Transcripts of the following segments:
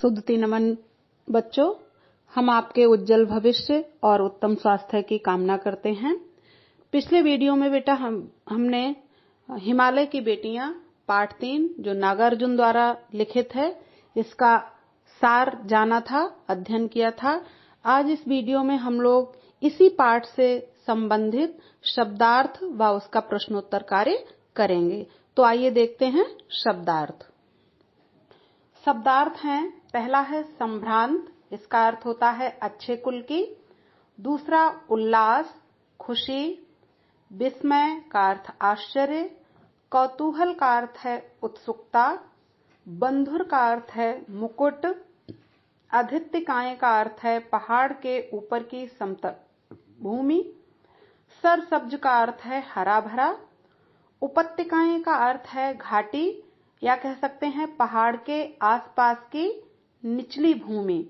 सुधती नमन बच्चों, हम आपके उज्जवल भविष्य और उत्तम स्वास्थ्य की कामना करते हैं। पिछले वीडियो में बेटा हमने हिमालय की बेटियां पाठ 3 जो नागार्जुन द्वारा लिखित है, इसका सार जाना था, अध्ययन किया था। आज इस वीडियो में हम लोग इसी पाठ से संबंधित शब्दार्थ व उसका प्रश्नोत्तर कार्य करेंगे। तो आइए देखते हैं शब्दार्थ। शब्दार्थ हैं, पहला है संभ्रांत, इसका अर्थ होता है अच्छे कुल की। दूसरा उल्लास, खुशी। विस्मय का अर्थ आश्चर्य। कौतूहल का अर्थ है उत्सुकता। बंधुर का अर्थ है मुकुट। अधित्यकाय का अर्थ है पहाड़ के ऊपर की समतल भूमि। सरसब्ज का अर्थ है हरा भरा। उपत्यकाएं का अर्थ है घाटी या कह सकते हैं पहाड़ के आसपास की निचली भूमि।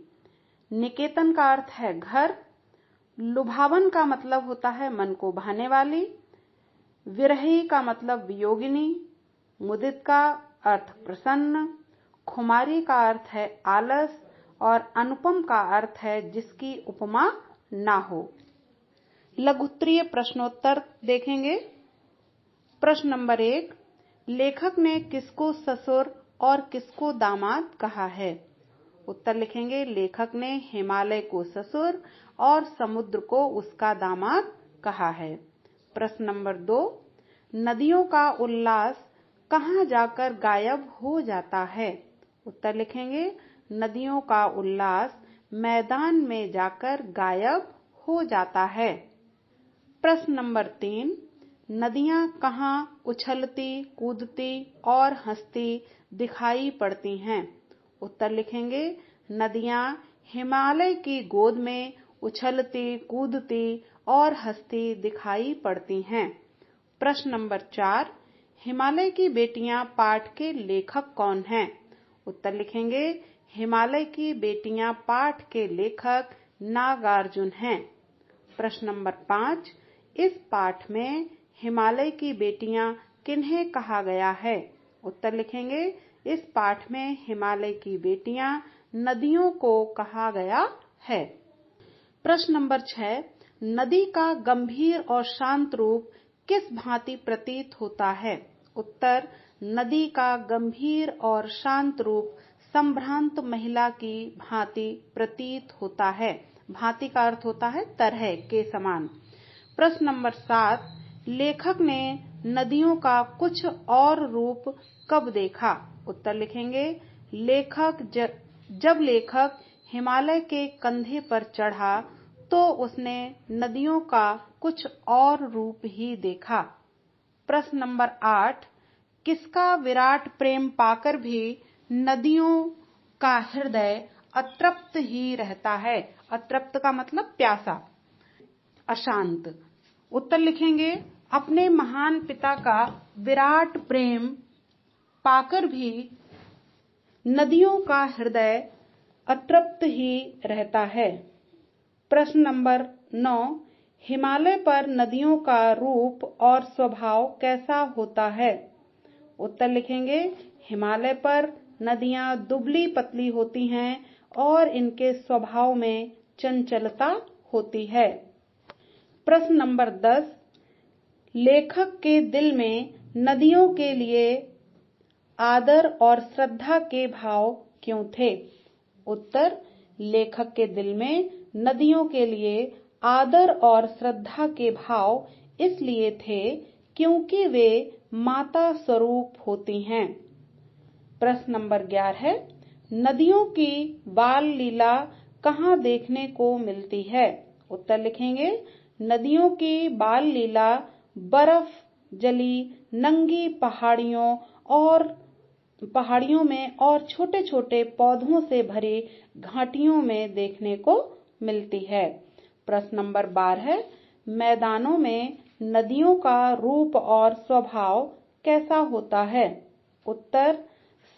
निकेतन का अर्थ है घर। लुभावन का मतलब होता है मन को भाने वाली। विरही का मतलब वियोगिनी। मुदित का अर्थ प्रसन्न। खुमारी का अर्थ है आलस और अनुपम का अर्थ है जिसकी उपमा ना हो। लघुत्तरीय प्रश्नोत्तर देखेंगे। प्रश्न नंबर 1, लेखक ने किसको ससुर और किसको दामाद कहा है? उत्तर लिखेंगे, लेखक ने हिमालय को ससुर और समुद्र को उसका दामाद कहा है। प्रश्न नंबर 2, नदियों का उल्लास कहाँ जाकर गायब हो जाता है? उत्तर लिखेंगे, नदियों का उल्लास मैदान में जाकर गायब हो जाता है। प्रश्न नंबर 3, नदियां कहाँ उछलती, कूदती और हंसती दिखाई पड़ती हैं? उत्तर लिखेंगे, नदियां हिमालय की गोद में उछलती, कूदती और हंसती दिखाई पड़ती हैं। प्रश्न नंबर 4, हिमालय की बेटियां पाठ के लेखक कौन हैं? उत्तर लिखेंगे, हिमालय की बेटियां पाठ के लेखक नागार्जुन हैं। प्रश्न नंबर 5, इस पाठ में हिमालय की बेटियां किन्हें कहा गया है? उत्तर लिखेंगे, इस पाठ में हिमालय की बेटियां नदियों को कहा गया है। प्रश्न नंबर 6, नदी का गंभीर और शांत रूप किस भांति प्रतीत होता है? उत्तर, नदी का गंभीर और शांत रूप संभ्रांत महिला की भांति प्रतीत होता है। भांति का अर्थ होता है तरह के समान। प्रश्न नंबर 7, लेखक ने नदियों का कुछ और रूप कब देखा? उत्तर लिखेंगे, जब लेखक हिमालय के कंधे पर चढ़ा तो उसने नदियों का कुछ और रूप ही देखा। प्रश्न नंबर 8, किसका विराट प्रेम पाकर भी नदियों का हृदय अतृप्त ही रहता है? अतृप्त का मतलब प्यासा, अशांत। उत्तर लिखेंगे, अपने महान पिता का विराट प्रेम पाकर भी नदियों का हृदय अतृप्त ही रहता है। प्रश्न नंबर 9, हिमालय पर नदियों का रूप और स्वभाव कैसा होता है? उत्तर लिखेंगे, हिमालय पर नदियां दुबली पतली होती हैं और इनके स्वभाव में चंचलता होती है। प्रश्न नंबर 10, लेखक के दिल में नदियों के लिए आदर और श्रद्धा के भाव क्यों थे? उत्तर, लेखक के दिल में नदियों के लिए आदर और श्रद्धा के भाव इसलिए थे क्योंकि वे माता स्वरूप होती हैं। प्रश्न नंबर 11, नदियों की बाल लीला कहाँ देखने को मिलती है? उत्तर लिखेंगे, नदियों की बाल लीला बर्फ जली नंगी पहाड़ियों में और छोटे छोटे पौधों से भरी घाटियों में देखने को मिलती है। प्रश्न नंबर 12, मैदानों में नदियों का रूप और स्वभाव कैसा होता है? उत्तर,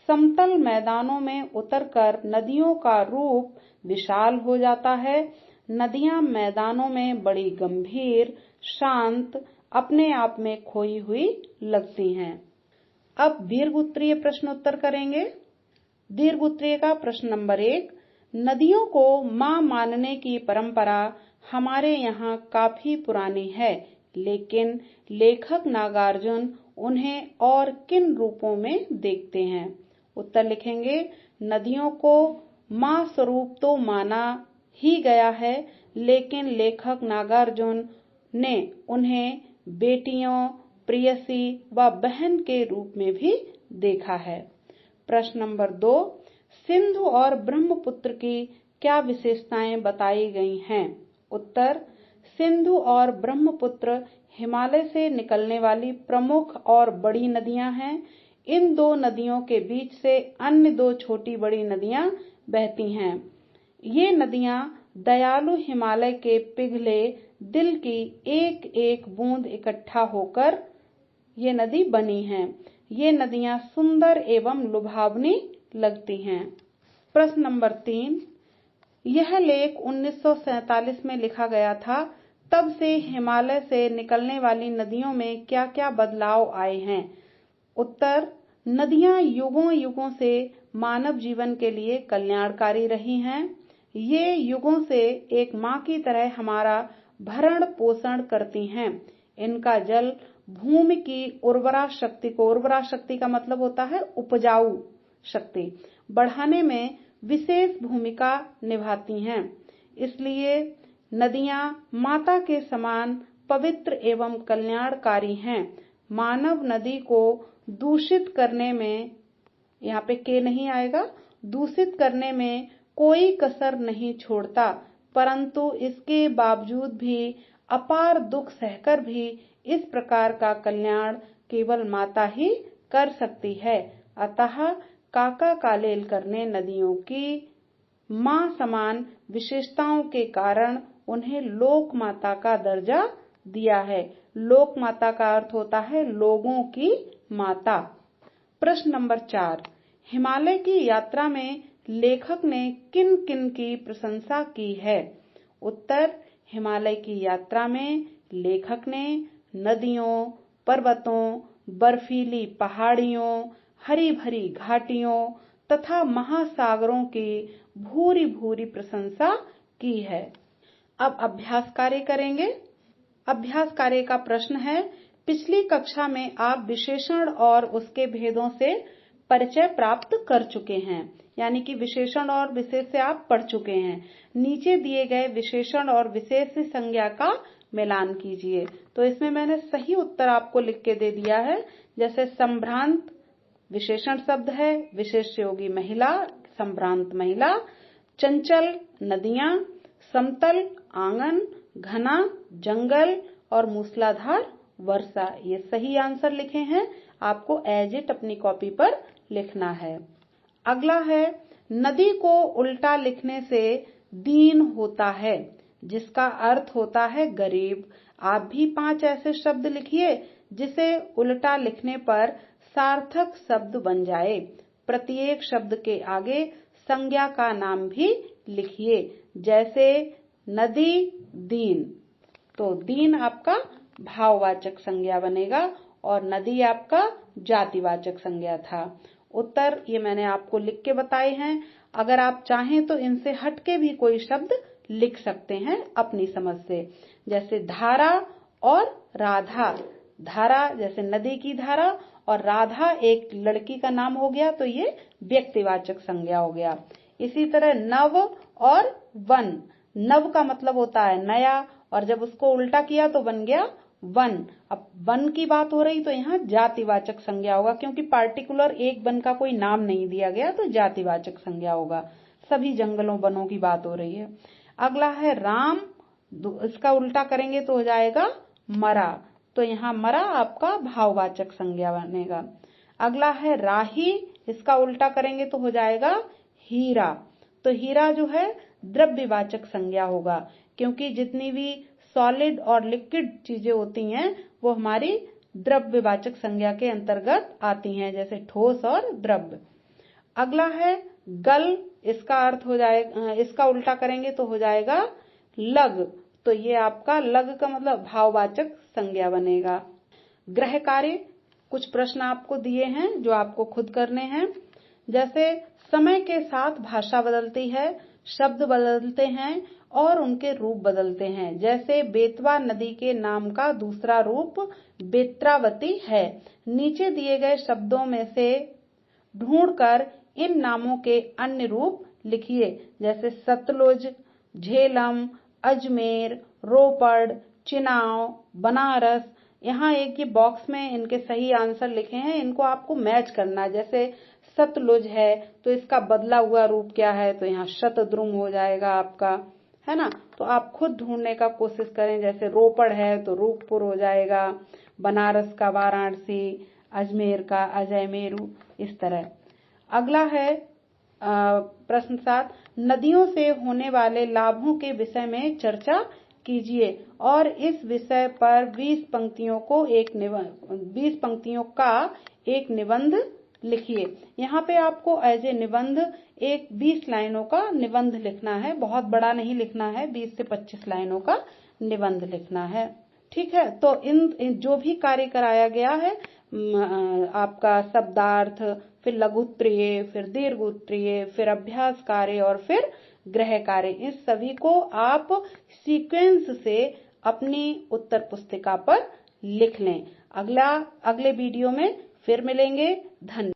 समतल मैदानों में उतरकर नदियों का रूप विशाल हो जाता है। नदियां मैदानों में बड़ी गंभीर, शांत, अपने आप में खोई हुई लगती हैं। अब दीर्घ उत्तरीय प्रश्नोत्तर करेंगे। दीर्घ उत्तरीय का प्रश्न नंबर 1, नदियों को मां मानने की परंपरा हमारे यहाँ काफी पुरानी है, लेकिन लेखक नागार्जुन उन्हें और किन रूपों में देखते हैं? उत्तर लिखेंगे, नदियों को मां स्वरूप तो माना ही गया है, लेकिन लेखक नागार्जुन ने उन्हें बेटियों, प्रेयसी व बहन के रूप में भी देखा है। प्रश्न नंबर 2, सिंधु और ब्रह्मपुत्र की क्या विशेषताएं बताई गई हैं? उत्तर, सिंधु और ब्रह्मपुत्र हिमालय से निकलने वाली प्रमुख और बड़ी नदियां हैं। इन दो नदियों के बीच से अन्य दो छोटी बड़ी नदियां बहती हैं। ये नदियां दयालु हिमालय के पिघले दिल की एक एक बूंद इकट्ठा होकर ये नदी बनी है। ये नदियां सुंदर एवं लुभावनी लगती हैं। प्रश्न नंबर 3, यह लेख 1947 में लिखा गया था, तब से हिमालय से निकलने वाली नदियों में क्या क्या बदलाव आए हैं? उत्तर, नदियां युगों युगों से मानव जीवन के लिए कल्याणकारी रही हैं। ये युगों से एक मां की तरह हमारा भरण पोषण करती हैं। इनका जल भूमि की उर्वरा शक्ति का मतलब होता है उपजाऊ शक्ति, बढ़ाने में विशेष भूमिका निभाती हैं। इसलिए नदियां माता के समान पवित्र एवं कल्याणकारी हैं। मानव नदी को दूषित करने में, यहाँ पे के नहीं आएगा, दूषित करने में कोई कसर नहीं छोड़ता, परंतु इसके बावजूद भी अपार दुख सहकर भी इस प्रकार का कल्याण केवल माता ही कर सकती है। अतः काका कालेलकर ने नदियों की मां समान विशेषताओं के कारण उन्हें लोक माता का दर्जा दिया है। लोक माता का अर्थ होता है लोगों की माता। प्रश्न नंबर 4, हिमालय की यात्रा में लेखक ने किन किन की प्रशंसा की है? उत्तर, हिमालय की यात्रा में लेखक ने नदियों, पर्वतों, बर्फीली पहाड़ियों, हरी भरी घाटियों तथा महासागरों की भूरी भूरी प्रशंसा की है। अब अभ्यास कार्य करेंगे। अभ्यास कार्य का प्रश्न है, पिछली कक्षा में आप विशेषण और उसके भेदों से परिचय प्राप्त कर चुके हैं, यानी कि विशेषण और विशेष से आप पढ़ चुके हैं। नीचे दिए गए विशेषण और विशेष संज्ञा का मिलान कीजिए। तो इसमें मैंने सही उत्तर आपको लिख के दे दिया है। जैसे संभ्रांत विशेषण शब्द है, विशेष से होगी महिला, संभ्रांत महिला। चंचल नदियां, समतल आंगन, घना जंगल और मूसलाधार वर्षा। ये सही आंसर लिखे हैं, आपको एज इट अपनी कॉपी पर लिखना है। अगला है, नदी को उल्टा लिखने से दीन होता है, जिसका अर्थ होता है गरीब। आप भी 5 ऐसे शब्द लिखिए जिसे उल्टा लिखने पर सार्थक शब्द बन जाए। प्रत्येक शब्द के आगे संज्ञा का नाम भी लिखिए, जैसे नदी दीन। तो दीन आपका भाववाचक संज्ञा बनेगा और नदी आपका जातिवाचक संज्ञा था। उत्तर ये मैंने आपको लिख के बताए हैं। अगर आप चाहें तो इनसे हटके भी कोई शब्द लिख सकते हैं अपनी समझ से, जैसे धारा और राधा। धारा जैसे नदी की धारा और राधा एक लड़की का नाम हो गया, तो ये व्यक्तिवाचक संज्ञा हो गया। इसी तरह नव और वन। नव का मतलब होता है नया और जब उसको उल्टा किया तो बन गया वन। अब वन की बात हो रही तो यहाँ जातिवाचक संज्ञा होगा, क्योंकि पार्टिकुलर एक वन का कोई नाम नहीं दिया गया, तो जातिवाचक संज्ञा होगा। सभी जंगलों वनों की बात हो रही है। अगला है राम, इसका उल्टा करेंगे तो हो जाएगा मरा, तो यहाँ मरा आपका भाववाचक संज्ञा बनेगा। अगला है राही, इसका उल्टा करेंगे तो हो जाएगा हीरा, तो हीरा जो है द्रव्यवाचक संज्ञा होगा, क्योंकि जितनी भी सॉलिड और लिक्विड चीजें होती हैं वो हमारी द्रव्यवाचक संज्ञा के अंतर्गत आती हैं, जैसे ठोस और द्रव्य। अगला है गल, इसका अर्थ हो जाएगा, इसका उल्टा करेंगे तो हो जाएगा लग, तो ये आपका लग का मतलब भाववाचक संज्ञा बनेगा। गृह कार्य, कुछ प्रश्न आपको दिए हैं जो आपको खुद करने हैं। जैसे समय के साथ भाषा बदलती है, शब्द बदलते हैं और उनके रूप बदलते हैं। जैसे बेतवा नदी के नाम का दूसरा रूप बेत्रावती है। नीचे दिए गए शब्दों में से ढूंढकर इन नामों के अन्य रूप लिखिए। जैसे सतलुज, झेलम, अजमेर, रोपड़, चिनाव, बनारस। यहाँ एक ये बॉक्स में इनके सही आंसर लिखे हैं, इनको आपको मैच करना है। जैसे सतलुज है तो इसका बदला हुआ रूप क्या है, तो यहाँ शतद्रुम हो जाएगा आपका, है ना। तो आप खुद ढूंढने का कोशिश करें। जैसे रोपड़ है तो रूपपुर हो जाएगा, बनारस का वाराणसी, अजमेर का अजयमेरू, इस तरह। अगला है प्रश्न 7, नदियों से होने वाले लाभों के विषय में चर्चा कीजिए और इस विषय पर 20 पंक्तियों का एक निबंध लिखिए। यहाँ पे आपको एज ए निबंध एक 20 लाइनों का निबंध लिखना है, बहुत बड़ा नहीं लिखना है, 20 से 25 लाइनों का निबंध लिखना है। ठीक है, तो इन जो भी कार्य कराया गया है, आपका शब्दार्थ, फिर लघुत्तरीय, फिर दीर्घोत्तरीय, फिर अभ्यास कार्य और फिर गृह कार्य, इस सभी को आप सीक्वेंस से अपनी उत्तर पुस्तिका पर लिख लें। अगले वीडियो में फिर मिलेंगे। धन्यवाद।